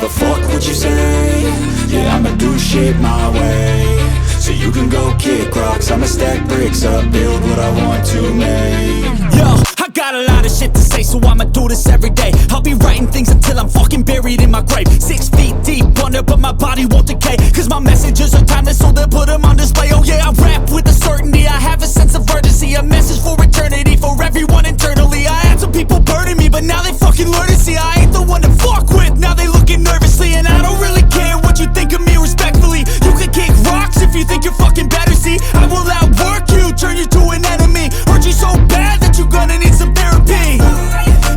a fuck what you say. Yeah, I'ma do shit my way. So you can go kick rocks, I'ma stack bricks up, build what I want to make. Yo, I got a lot of shit to say, so I'ma do this every day. I'll be writing things until I'm fucking buried in my grave. 6 feet deep under, but my body won't decay, cause my messages are timeless, so they'll put them on display. Oh yeah, I rap with a certainty, I have a sense of urgency, a message for eternity, for everyone internally. I had some people burning me, but now they fucking learn to see I ain't the one to fuck with, now they looking nervously. And I don't really care what you think of me, respectfully. You can kick rocks if you think you're fucking better, see I will outwork you, turn you to an enemy. Hurt you so bad that you're gonna need some therapy.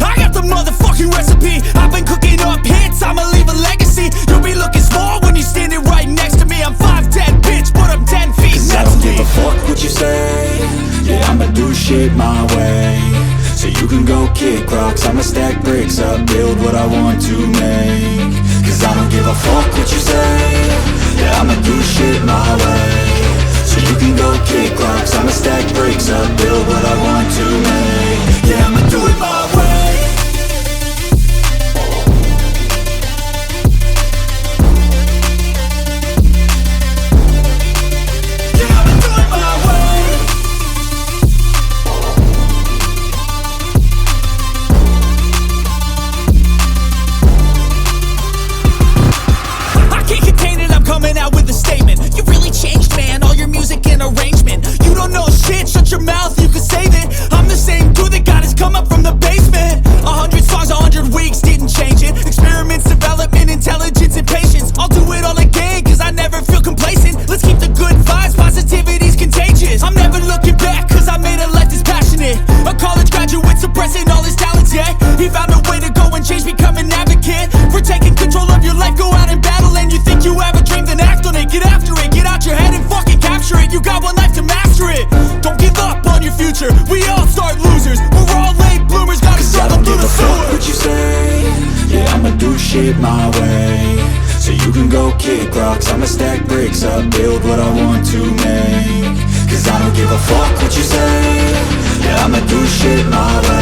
I got the motherfucking recipe, I've been cooking up hits, I'ma leave a legacy. You'll be looking small when you're standing right next to me. I'm 5'10", bitch, but I'm 10 feet Cause I don't give a fuck what you say. Yeah, I'ma do shit my way. So you can go kick rocks, I'ma stack bricks up, build what I want to make. Cause I don't give a fuck what you say. Yeah, I'ma do shit my way. So you can go kick rocks, I'ma stack bricks up, build what I want to make. Yeah, I'ma do it my way. Coming out with a statement. You really changed, man, all your music and arrangement. You don't know shit, shut your mouth, you can save it. I'm the same dude that got his come up from the basement. 100 songs, 100 weeks, didn't change it. Experiments, development, intelligence, and patience. I'll do it all again, cause I never feel complacent. Let's keep the good vibes, positivity's contagious. I'm never looking back, cause I made a life that's passionate. A college graduate suppressing all his talents, yeah. He found a way to go and change, become an advocate for taking control of your life, go out and battle. And you think you have a dream, then act on it, get after it, get out your head and fucking capture it. You got one life to master it. Don't give up on your future, we all start losers. We're all late bloomers, gotta struggle through the sewer. What you say? Yeah, I'ma do shit my way. So you can go kick rocks, I'ma stack bricks up, build what I want to make. Cause I don't give a fuck what you say. Yeah, I'ma do shit my way.